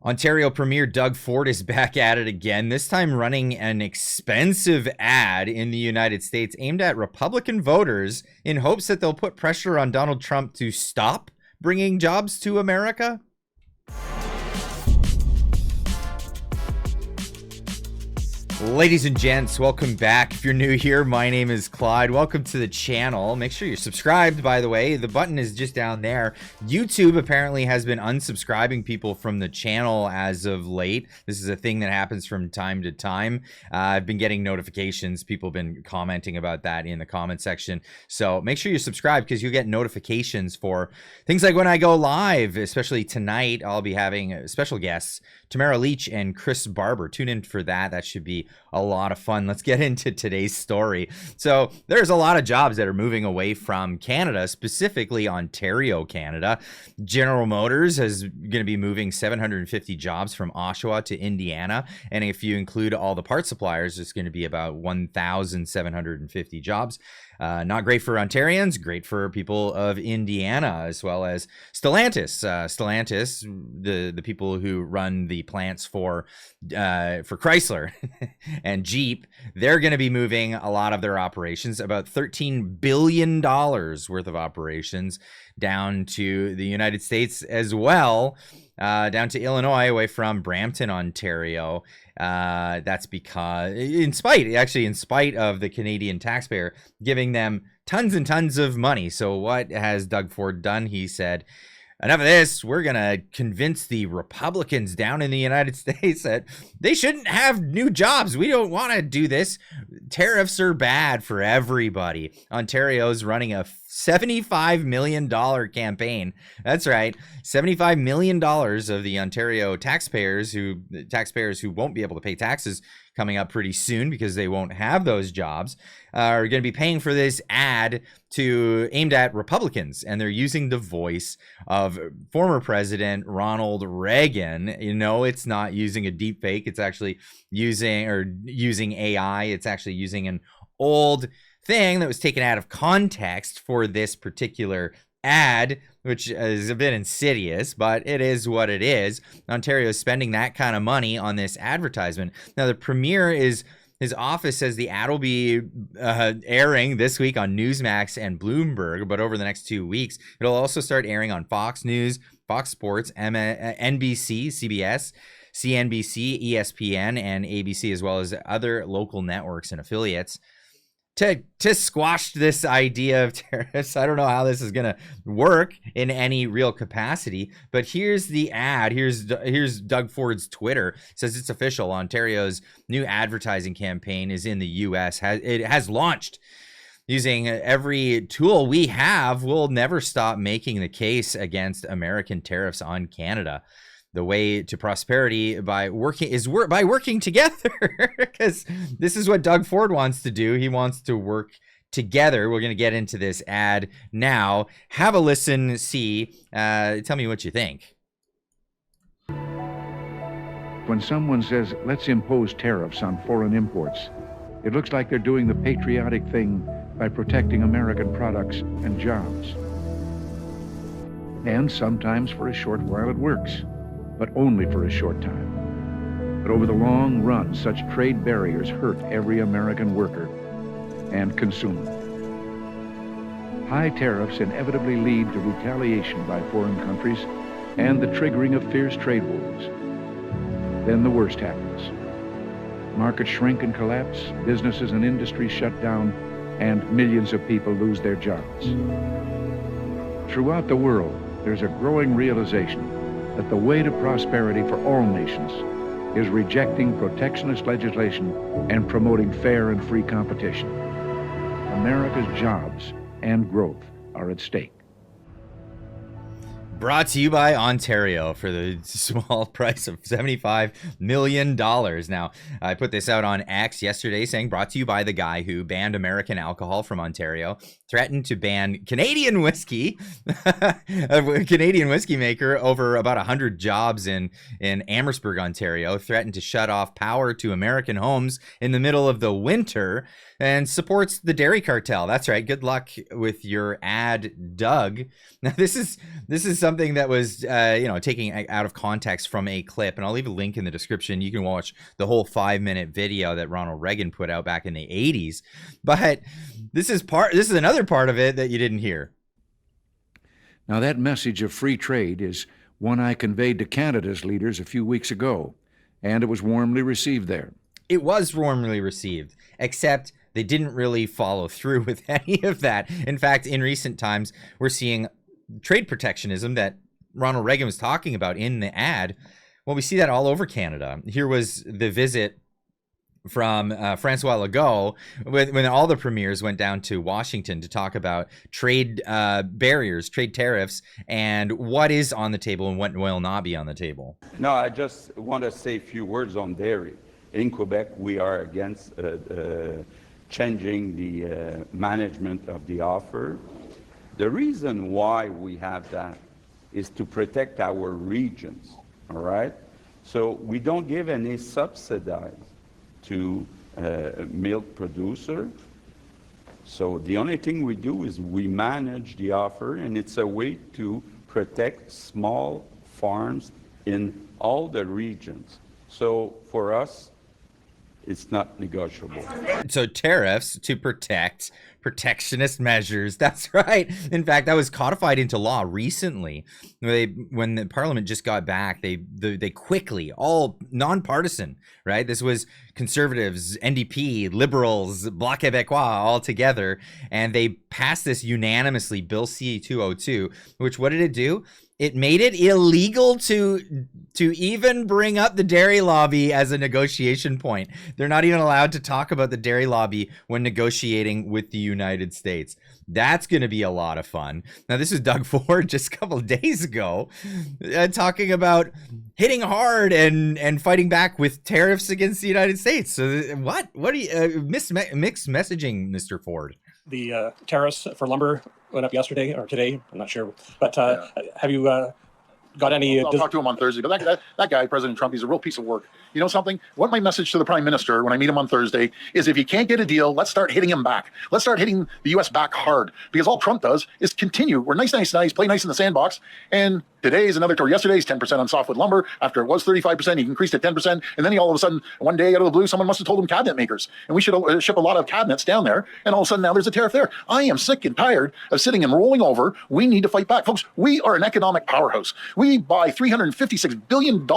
Ontario Premier Doug Ford is back at it again, this time running an expensive ad in the United States aimed at Republican voters in hopes that they'll put pressure on Donald Trump to stop bringing jobs to America. Ladies and gents, welcome back. If you're new here, my name is Clyde. Welcome to the channel. Make sure you're subscribed, by the way. The button is just down there. YouTube apparently has been unsubscribing people from the channel as of late. This is a thing that happens from time to time. I've been getting notifications. People have been commenting about that in the comment section. So make sure you're subscribed because you'll get notifications for things like when I go live, especially tonight. I'll be having special guests, Tamara Leach and Chris Barber. Tune in for that. That should be a lot of fun. Let's get into today's story. So there's a lot of jobs that are moving away from Canada, specifically Ontario, Canada. General Motors is going to be moving 750 jobs from Oshawa to Indiana. And if you include all the part suppliers, it's going to be about 1,750 jobs. Not great for Ontarians, great for people of Indiana, as well as Stellantis. Stellantis, the people who run the plants for Chrysler and Jeep, they're going to be moving a lot of their operations, about $13 billion worth of operations, down to the United States as well, down to Illinois, away from Brampton, Ontario. That's because, in spite of the Canadian taxpayer giving them tons and tons of money. So what has Doug Ford done? He said, enough of this. We're going to convince the Republicans down in the United States that they shouldn't have new jobs. We don't want to do this. Tariffs are bad for everybody. Ontario's running a $75 million campaign. That's right. $75 million of the Ontario taxpayers who won't be able to pay taxes coming up pretty soon because they won't have those jobs, are going to be paying for this ad aimed at Republicans. And they're using the voice of former President Ronald Reagan. You know, it's not using a deep fake. It's actually using AI. It's actually using an old thing that was taken out of context for this particular ad, which is a bit insidious, but it is what it is. Ontario is spending that kind of money on this advertisement. Now, the premier his office says the ad will be airing this week on Newsmax and Bloomberg, but over the next 2 weeks, it'll also start airing on Fox News, Fox Sports, NBC, CBS, CNBC, ESPN, and ABC, as well as other local networks and affiliates. To squash this idea of tariffs. I don't know how this is going to work in any real capacity, but here's the ad. Here's Doug Ford's Twitter. It says it's official. Ontario's new advertising campaign is in the U.S. It has launched. Using every tool we have, we'll never stop making the case against American tariffs on Canada. The way to prosperity by working together, because this is what Doug Ford wants to do. He wants to work together. We're going to get into this ad now. Have a listen. See. Tell me what you think. When someone says, let's impose tariffs on foreign imports, it looks like they're doing the patriotic thing by protecting American products and jobs. And sometimes for a short while it works, but only for a short time. But over the long run, such trade barriers hurt every American worker and consumer. High tariffs inevitably lead to retaliation by foreign countries and the triggering of fierce trade wars. Then the worst happens. Markets shrink and collapse, businesses and industries shut down, and millions of people lose their jobs. Throughout the world, there's a growing realization that the way to prosperity for all nations is rejecting protectionist legislation and promoting fair and free competition. America's jobs and growth are at stake. Brought to you by Ontario for the small price of $75 million. Now, I put this out on X yesterday saying brought to you by the guy who banned American alcohol from Ontario, threatened to ban Canadian whiskey, a Canadian whiskey maker, over about 100 jobs in Amherstburg, Ontario, threatened to shut off power to American homes in the middle of the winter, and supports the dairy cartel. That's right. Good luck with your ad, Doug. Now, this is something something that was, taking out of context from a clip, and I'll leave a link in the description. You can watch the whole 5-minute video that Ronald Reagan put out back in the 80s. But this is another part of it that you didn't hear. Now, that message of free trade is one I conveyed to Canada's leaders a few weeks ago, and it was warmly received there. It was warmly received, except they didn't really follow through with any of that. In fact, in recent times, we're seeing trade protectionism that Ronald Reagan was talking about in the ad. Well, we see that all over Canada. Here was the visit from Francois Legault when all the premiers went down to Washington to talk about trade barriers, trade tariffs, and what is on the table and what will not be on the table. No, I just want to say a few words on dairy. In Quebec, we are against changing the management of the offer. The reason why we have that is to protect our regions, all right? So we don't give any subsidies to milk producer. So the only thing we do is we manage the offer, and it's a way to protect small farms in all the regions. So for us, it's not negotiable. So tariffs to protect protectionist measures. That's right. In fact, that was codified into law recently. When the Parliament just got back, they quickly, all nonpartisan, right? This was Conservatives, NDP, Liberals, Bloc Québécois all together, and they passed this unanimously, Bill C-202, which, what did it do? It made it illegal to even bring up the dairy lobby as a negotiation point. They're not even allowed to talk about the dairy lobby when negotiating with the United States. That's going to be a lot of fun. Now, this is Doug Ford just a couple of days ago talking about hitting hard and fighting back with tariffs against the United States. So what are you mixed messaging, Mr. Ford? The tariffs for lumber went up yesterday or today. I'm not sure. But have you got any... I'll talk to him on Thursday. But that guy, President Trump, he's a real piece of work. You know something? What my message to the Prime Minister when I meet him on Thursday is if he can't get a deal, let's start hitting him back. Let's start hitting the U.S. back hard. Because all Trump does is continue. We're nice, play nice in the sandbox. And today is another tour. Yesterday's 10% on softwood lumber. After it was 35%, he increased it 10%. And then he all of a sudden, one day out of the blue, someone must have told him cabinet makers. And we should ship a lot of cabinets down there. And all of a sudden now there's a tariff there. I am sick and tired of sitting and rolling over. We need to fight back. Folks, we are an economic powerhouse. We buy $356 billion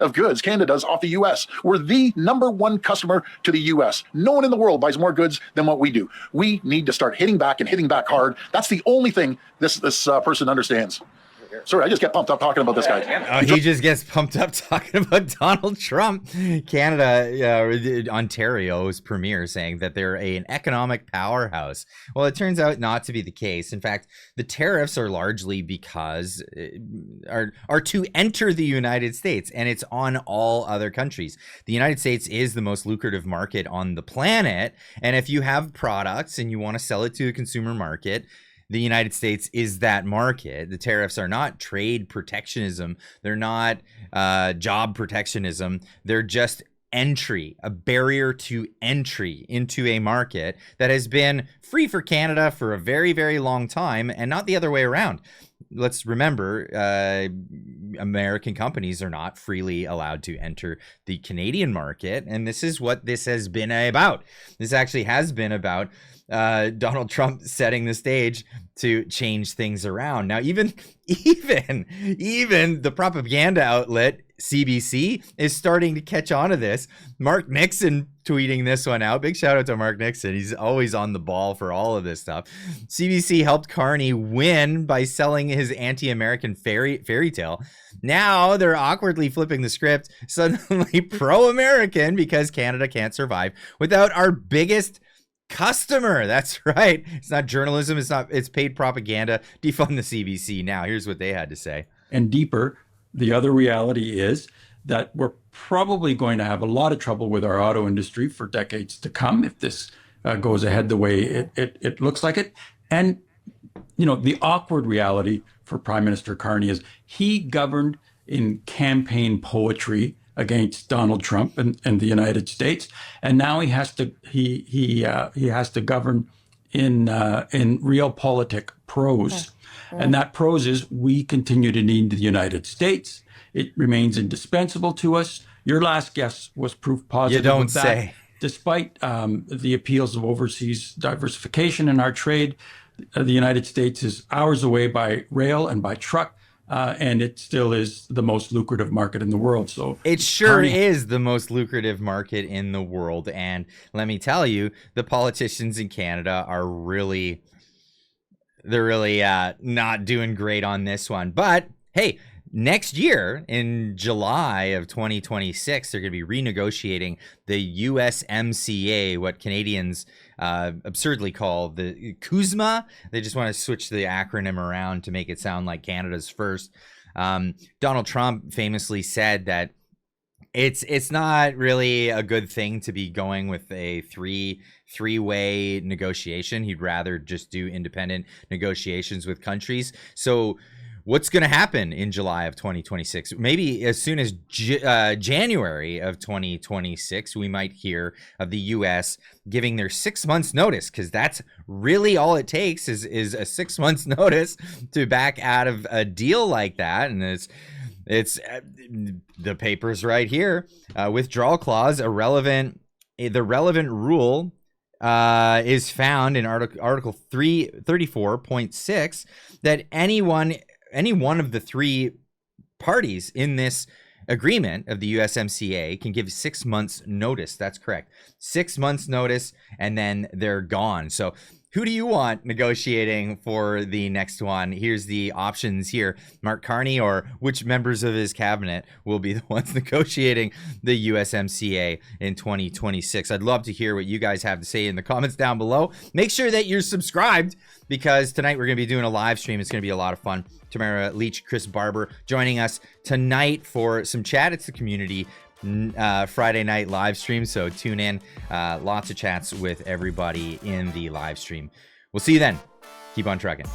of goods, Canada does, off the U.S. We're the number one customer to the U.S. No one in the world buys more goods than what we do. We need to start hitting back and hitting back hard. That's the only thing this person understands. Sorry, I just get pumped up talking about this guy. He just gets pumped up talking about Donald Trump. Canada, Ontario's premier saying that they're an economic powerhouse. Well, it turns out not to be the case. In fact, the tariffs are largely because are to enter the United States, and it's on all other countries. The United States is the most lucrative market on the planet, and if you have products and you want to sell it to the consumer market, the United States is that market. The tariffs are not trade protectionism. They're not job protectionism. They're just entry, a barrier to entry into a market that has been free for Canada for a very, very long time, and not the other way around. Let's remember, American companies are not freely allowed to enter the Canadian market, and this is what this has been about. This actually has been about Donald Trump setting the stage to change things around. Now, even the propaganda outlet CBC is starting to catch on to this. Mark Nixon tweeting this one out. Big shout out to Mark Nixon. He's always on the ball for all of this stuff. CBC helped Carney win by selling his anti-American fairy tale. Now they're awkwardly flipping the script, suddenly pro-American because Canada can't survive without our biggest customer. That's right. It's not journalism. It's paid propaganda. Defund the CBC. Now, here's what they had to say. And deeper, the other reality is that we're probably going to have a lot of trouble with our auto industry for decades to come if this goes ahead the way it looks like it. And, you know, the awkward reality for Prime Minister Carney is he governed in campaign poetry against Donald Trump and the United States, and now he has to govern in realpolitik prose. And that prose is, we continue to need the United States. It remains indispensable to us. Your last guest was proof positive You don't of that. say. Despite the appeals of overseas diversification in our trade, the United States is hours away by rail and by truck, and it still is the most lucrative market in the world. So it sure is the most lucrative market in the world. And let me tell you, the politicians in Canada are really not doing great on this one. But hey, next year in July of 2026, they're going to be renegotiating the USMCA, what Canadians absurdly call the CUSMA. They just want to switch the acronym around to make it sound like Canada's first. Donald Trump famously said that it's not really a good thing to be going with a three-way negotiation. He'd rather just do independent negotiations with countries. So what's going to happen in July of 2026? Maybe as soon as January of 2026, we might hear of the U.S. giving their 6 months notice, because that's really all it takes is a 6 months notice to back out of a deal like that. And it's the papers right here. Withdrawal clause, the relevant rule is found in Article 334.6 that any one of the three parties in this agreement of the USMCA can give 6 months notice. That's correct. 6 months notice, and then they're gone. So who do you want negotiating for the next one? Here's the options here. Mark Carney, or which members of his cabinet will be the ones negotiating the USMCA in 2026? I'd love to hear what you guys have to say in the comments down below. Make sure that you're subscribed, because tonight we're going to be doing a live stream. It's going to be a lot of fun. Tamara Leach, Chris Barber joining us tonight for some chat. It's the community Friday night live stream, so tune in. Lots of chats with everybody in the live stream. We'll see you then. Keep on trucking.